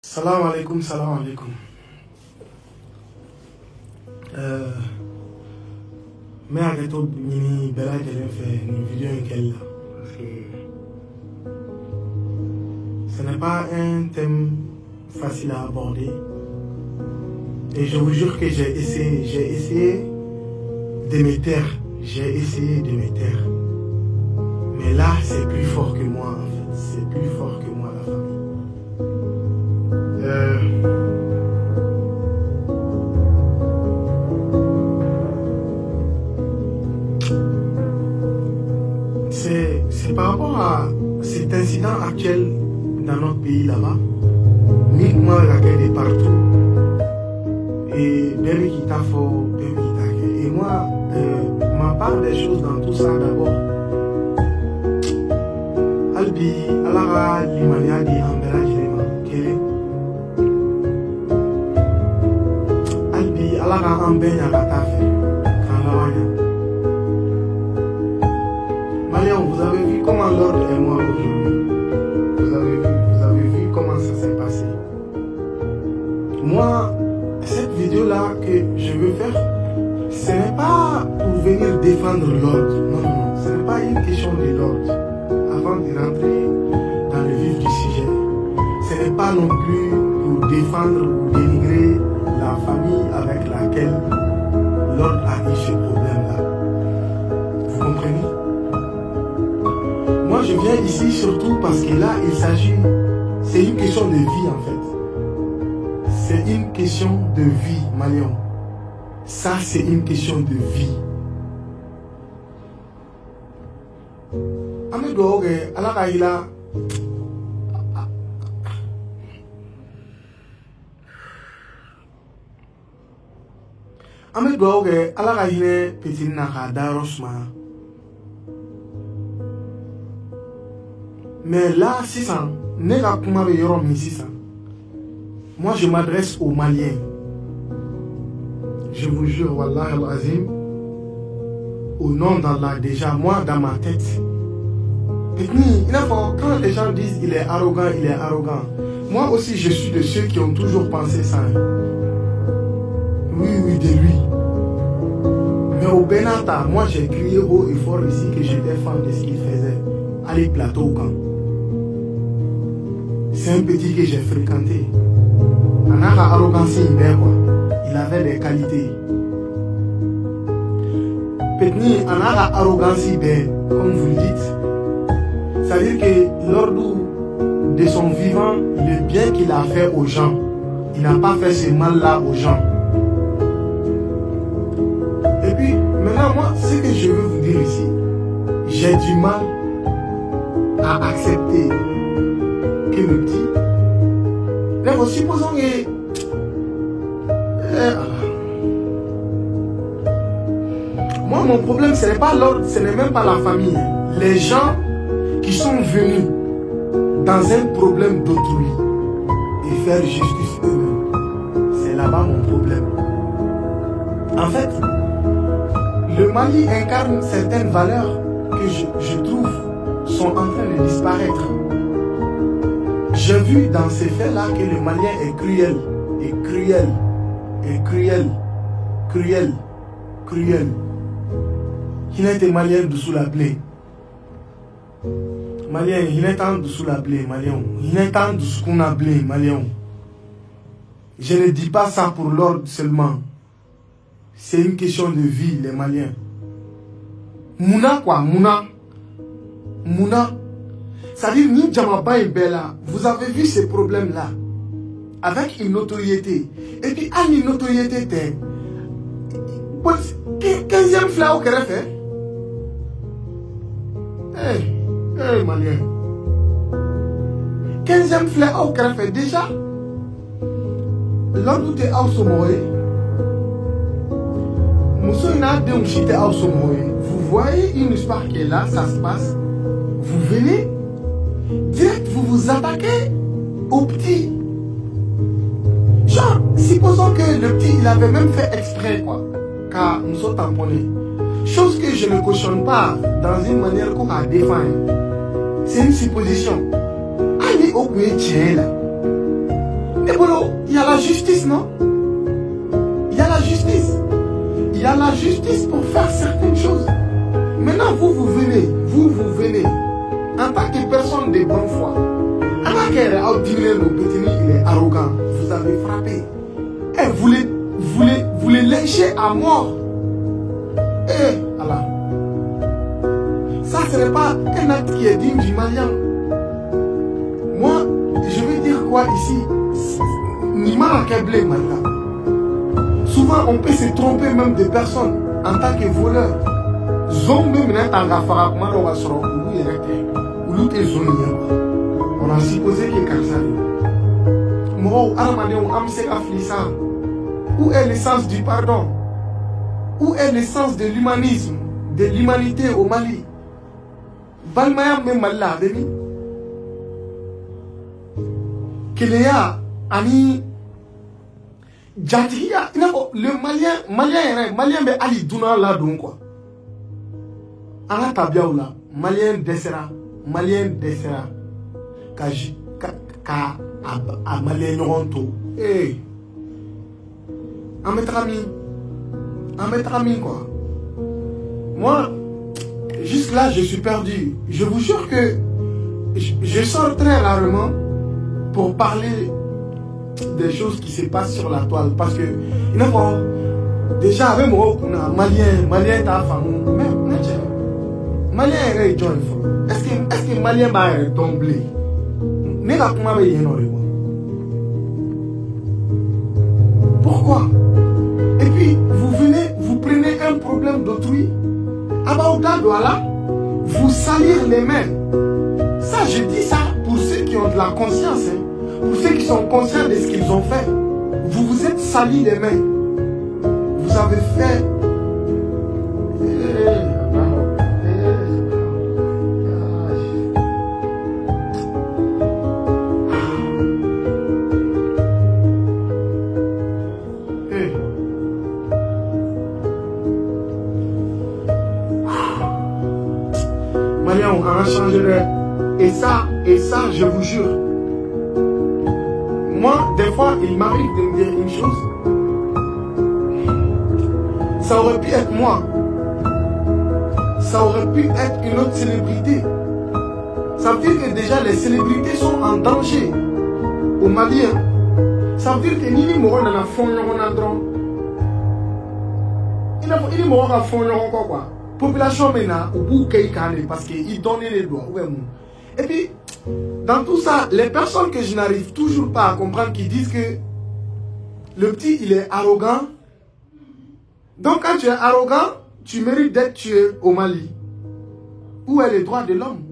Salam alaikum, salam alaikum. Mais avec tout, ni bella qu'elle fait une vidéo qu'elle a. Parce que ce n'est pas un thème facile à aborder. Et je vous jure que j'ai essayé de me taire. J'ai essayé de me taire. Mais là, c'est plus fort que moi, en fait. C'est plus fort que moi, la famille. C'est par rapport à cet incident actuel dans notre pays là-bas. Moi, je partout. Et et moi, ma part des choses dans tout ça d'abord. Albi, Alara, Limania, di Ambera, Jilema, Kele. Albi, Alara, Ambenya, Katafe, Kanawanya. Maliens, vous avez vu comment l'ordre est moi aujourd'hui. Vous avez vu comment ça s'est passé. Moi, cette vidéo-là que je veux faire, ce n'est pas pour venir défendre l'ordre. Non, non, ce n'est pas une question de l'ordre. Avant de rentrer dans le vif du sujet, ce n'est pas non plus pour défendre ou dénigrer la famille avec laquelle l'ordre a eu ce problème-là. Vous comprenez? Moi, je viens ici surtout parce que là, il s'agit... C'est une question de vie, en fait. C'est une question de vie, Malion. Ça, c'est une question de vie. Amedouaoge, Alakaïla. Amedouaoge, Alakaïle, petit naka, darosma. Mais là, 600, nega kuma be yorom mi 600. Moi, je m'adresse aux Maliens. Je vous jure, Wallah al-Azim, au nom d'Allah, déjà, moi, dans ma tête, quand les gens disent il est arrogant, il est arrogant. Moi aussi, je suis de ceux qui ont toujours pensé ça. Oui, oui, de lui. Mais au Benata, moi, j'ai crié haut et fort ici que j'étais fan de ce qu'il faisait. Allez, plateau au camp. C'est un petit que j'ai fréquenté. Anara arrogance, il avait des qualités. Petni, Anara arrogance, comme vous le dites. C'est-à-dire que lors de son vivant, le bien qu'il a fait aux gens, il n'a pas fait ce mal-là aux gens. Et puis, maintenant, moi, ce que je veux vous dire ici, j'ai du mal à accepter que le petit... Là, supposons que... Moi, mon problème, ce n'est pas l'ordre, ce n'est même pas la famille. Les gens qui sont venus dans un problème d'autrui et faire justice eux-mêmes, c'est là-bas mon problème. En fait, le Mali incarne certaines valeurs que je trouve sont en train de disparaître. J'ai vu dans ces faits-là que le Malien est cruel, et cruel, et cruel, cruel, cruel. Il n'est Malien dessous la plaie. Malien, il n'est pas dessous la plaie, Malien. Il n'est pas dessous qu'on a blé, Malien. Je ne dis pas ça pour l'ordre seulement. C'est une question de vie, les Maliens. Mouna quoi, Mouna. Mouna. C'est-à-dire, ni Djamaba et Bella, vous avez vu ces problèmes-là. Avec une notoriété. Et puis, à une notoriété, 15e flau qu'elle a fait. Hey, Malien. 15e flau qu'elle a fait déjà. L'ordre où tu es au Somoé. Vous voyez une histoire qui est là, ça se passe. Vous venez, direct, vous vous attaquez au petit. Genre, supposons que le petit, il avait même fait exprès, quoi. Car nous sommes tamponnés. Chose que je ne cautionne pas dans une manière qu'on a défendre. C'est une supposition. Allez au là. y a la justice, non? Il y a la justice. Il y a la justice pour faire certaines choses. Maintenant, vous venez, en tant que personne de bonne foi, en tant qu'il est arrogant, vous avez frappé. Et vous les lyncher à mort. Et Allah. Ça, ce n'est pas un acte qui est digne du Malien. Moi, je vais dire quoi ici? Ni mal accablé, Malien. Souvent, on peut se tromper même de personnes en tant que voleur. On a supposé que où est l'essence du pardon? Où est l'essence de l'humanisme, de l'humanité au Mali? Balmaya même Mallah, Demi. Kéléa, Ami. Djadria, le Malien, mais Ali Douna là donc quoi. Ala Tabiaoula, Malien desera, ka a Malien Noronto. Eh, à mettre ami quoi. Moi, jusque là, je suis perdu. Je vous jure que je sors très rarement pour parler des choses qui se passent sur la toile. Parce que, il faut déjà, avec moi, Malien, ta femme, Malien est joint. Est-ce que Malien va être tombé? Pourquoi? Et puis, vous prenez un problème d'autrui, vous salir les mains. Ça, je dis ça pour ceux qui ont de la conscience, hein. Pour ceux qui sont conscients de ce qu'ils ont fait. Vous vous êtes sali les mains. Vous avez fait... Marion, on a changé. Et ça, je vous jure. Moi, des fois, il m'arrive de me dire une chose. Ça aurait pu être moi. Ça aurait pu être une autre célébrité. Ça veut dire que déjà les célébrités sont en danger au Mali. Hein. Ça veut dire que Nini Moro n'a pas fond il est mort à fond quoi. Population maintenant au bout parce qu'il donnait les doigts. Et puis dans tout ça, les personnes que je n'arrive toujours pas à comprendre qui disent que le petit il est arrogant. Donc quand tu es arrogant, tu mérites d'être tué au Mali. Où est les droits de l'homme?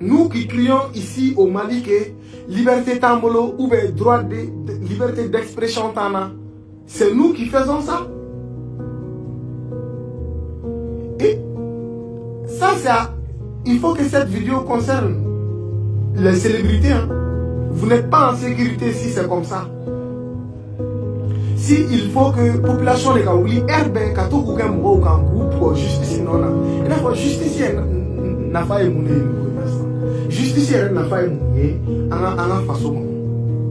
Nous qui crions ici au Mali que liberté tambolo ou droit de liberté d'expression tana, c'est nous qui faisons ça. Et ça c'est il faut que cette vidéo concerne les célébrités. Hein. Vous n'êtes pas en sécurité si c'est comme ça. Si il faut que la population de Kaouli herbe kato kukem bo kan pour justice non il faut justice n'a pas émouné justice n'a pas émouné en façon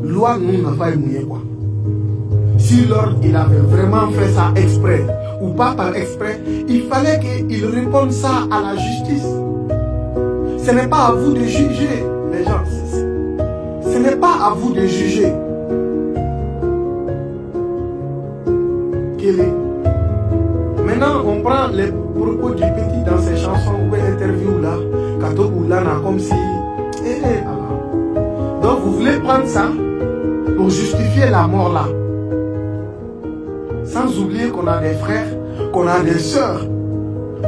loi nous n'a pas émouné quoi. Si l'ordre il avait vraiment fait ça exprès ou pas par exprès, il fallait qu'il réponde ça à la justice. Ce n'est pas à vous de juger les gens. Ce n'est pas à vous de juger. Maintenant, on prend les propos du petit dans ses chansons ou interviews là, comme si. Donc vous voulez prendre ça pour justifier la mort là. Sans oublier qu'on a des frères, qu'on a des sœurs.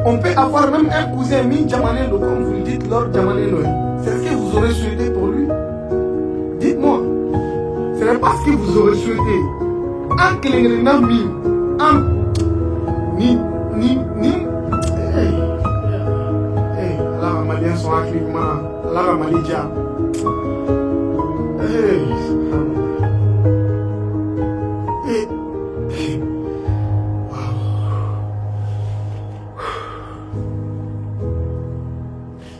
On peut avoir même un cousin, Min Djamanelo, comme vous le dites, Lord Djamanelo. C'est ce que vous aurez souhaité pour lui? Dites-moi. Ce n'est pas ce que vous aurez souhaité. La Malien sont activement. La Malidja.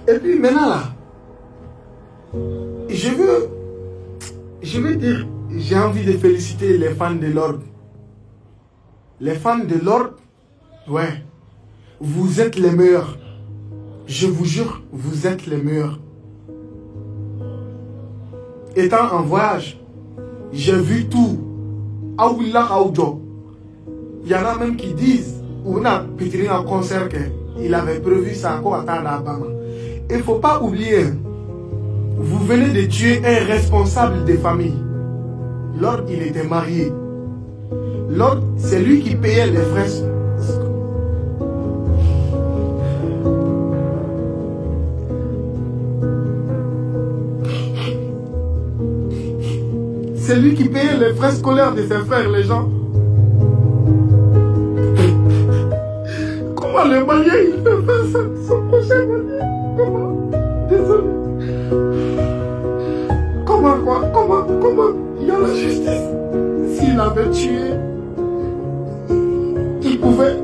Et puis maintenant là, je veux dire j'ai envie de féliciter les fans de l'ordre. Les fans de l'ordre, ouais, vous êtes les meilleurs. Je vous jure, vous êtes les meilleurs. Étant en voyage, j'ai vu tout. Il y en a même qui disent, on a pété un concert qu'il avait prévu ça à Alabama. Il ne faut pas oublier, vous venez de tuer un responsable des familles. Lord, il était marié. Lord, c'est lui qui payait les frais. C'est lui qui payait les frais scolaires de ses frères, les gens. Comment le Malien, il peut faire ça? Son prochain Malien. Comment? Désolé. Comment quoi? Comment? Il y a la justice. S'il avait tué, il pouvait...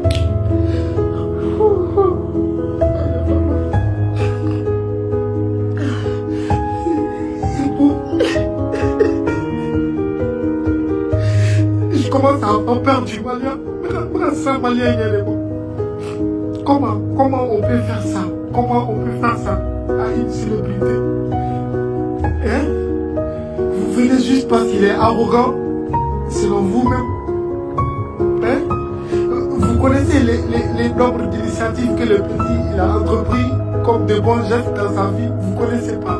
Je commence à avoir peur du Malien. Ça, Malien, il est bon. Comment on peut faire ça? Comment on peut faire ça à une célébrité? Hein? Vous venez juste parce qu'il est arrogant, selon vous-même. Hein? Vous connaissez les nombres d'initiatives que le petit il a entrepris comme de bons gestes dans sa vie. Vous ne connaissez pas.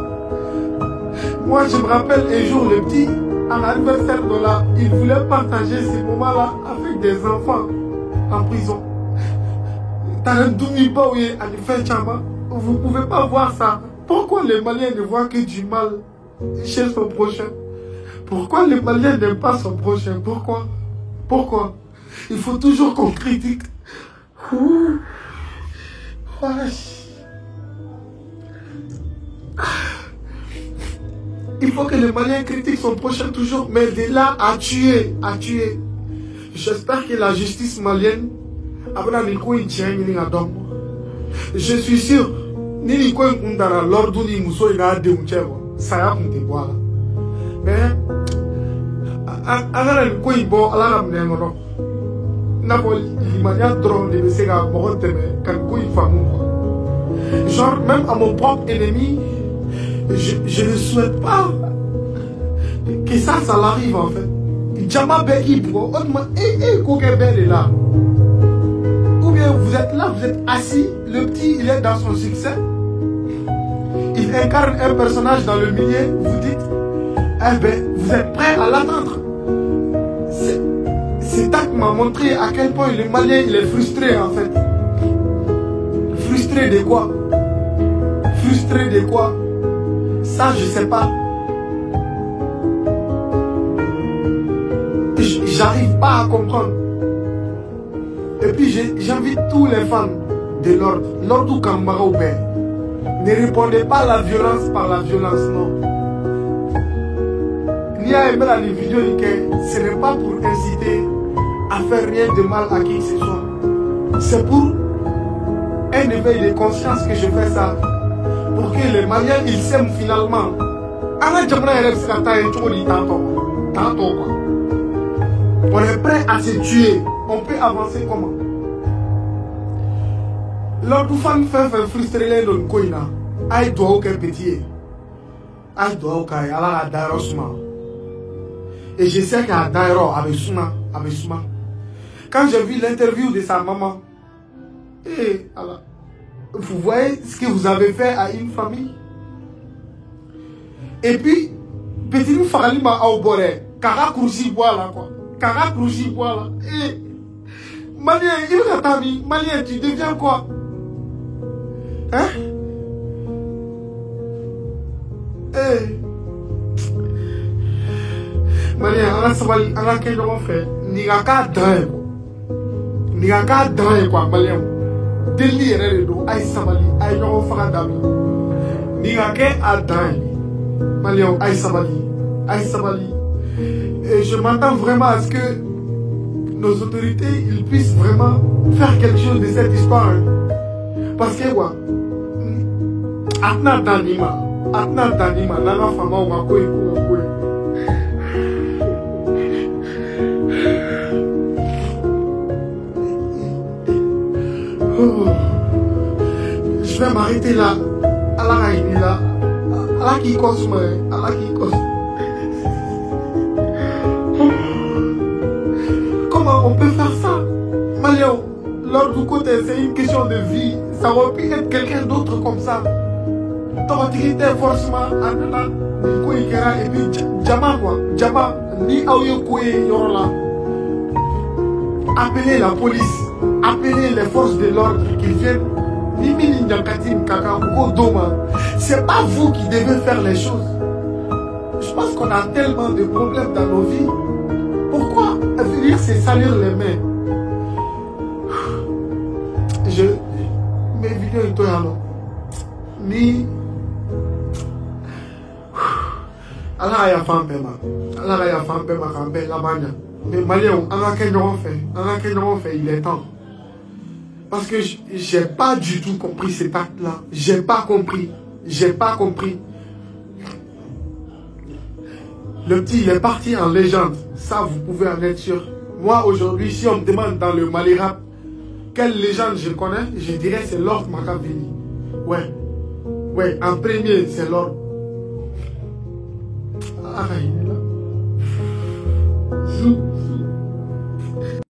Moi, je me rappelle un jour, le petit, à l'anniversaire de là, il voulait partager ces moments-là avec des enfants en prison. Vous ne pouvez pas voir ça. Pourquoi les Maliens ne voient que du mal chez son prochain? Pourquoi les Maliens n'aiment pas son prochain? Pourquoi? Il faut toujours qu'on critique. Il faut que les Maliens critiquent son prochain toujours, mais de là à tuer. J'espère que la justice malienne, je suis sûr, ni l'ordre ni Mousso il a de ça y a pour te voir. Mais alors le coup il bon alors la mène n'aboli l'imania drone de Sega Moroteme quand coup il fameux. Genre même à mon propre ennemi, je ne souhaite pas que ça l'arrive en fait. Jama Beki pour est là. Ou bien vous êtes là, vous êtes assis, le petit il est dans son succès. Il incarne un personnage dans le milieu, vous dites, eh ben, vous êtes prêts à l'attendre. Cet acte m'a montré à quel point le Malien il est frustré en fait. Frustré de quoi? Frustré de quoi? Ça je sais pas. J'arrive pas à comprendre. Et puis j'invite tous les fans de l'ordre ou Kambara ou Ben. Ne répondez pas à la violence par la violence, non. Ni à aimer la vidéo, ce n'est pas pour inciter à faire rien de mal à qui que ce soit. C'est pour un éveil de conscience que je fais ça. Pour que les Maliens, ils s'aiment finalement. On est prêt à se tuer. On peut avancer comment? L'autre fan fait frustrer les gens qui ont aïe doit aucun petit. Aïe doit aucun ala la dairosma. Et je sais qu'à dairo avec souma. Quand j'ai vu l'interview de sa maman, et alors, vous voyez ce que vous avez fait à une famille. Et puis petit Faralima a oboré, Kara Krousi voilà quoi. Kara Krousi voilà. Et Malien, il a ta vie. Malien, tu deviens quoi? Hein? Eh. Malien, on a sabali, on a quelque chose fait. Nigaka drain. Nigaka drain quoi, Malien. Délire le dos, aïe sabali, aïe non faire d'ami. Nigaka a drain. Malien, aïe sabali, aïe sabali. Et je m'attends vraiment à ce que nos autorités ils puissent vraiment faire quelque chose de cette histoire. Parce que quoi? Atna Danima, Nana Fama ou Makoy. arrêtez là. Allah il est là. Allah qui cause moi. Allah qui cause. Comment on peut faire ça? Maléo, l'autre du côté, c'est une question de vie. Ça aurait pu être quelqu'un d'autre comme ça. T'aurais forcément et puis Djama quoi. Djama, ni Aoyo Koué Yorola. Appelez la police, appelez les forces de l'ordre qui viennent. C'est pas vous qui devez faire les choses. Je pense qu'on a tellement de problèmes dans nos vies. Pourquoi venir se salir les mains? Mes vidéos sont là. Ni. Allah ya fan pema. Allah ya fan pema quand ben la bagne. Mais Malien, on a qu'un fait, il est temps. Parce que j'ai pas du tout compris cet acte-là. J'ai pas compris. Le petit, il est parti en légende. Ça, vous pouvez en être sûr. Moi, aujourd'hui, si on me demande dans le Mali rap, quelle légende je connais, je dirais c'est Lord Machiavelli. Ouais, en premier, c'est Lord. Ah, il est là.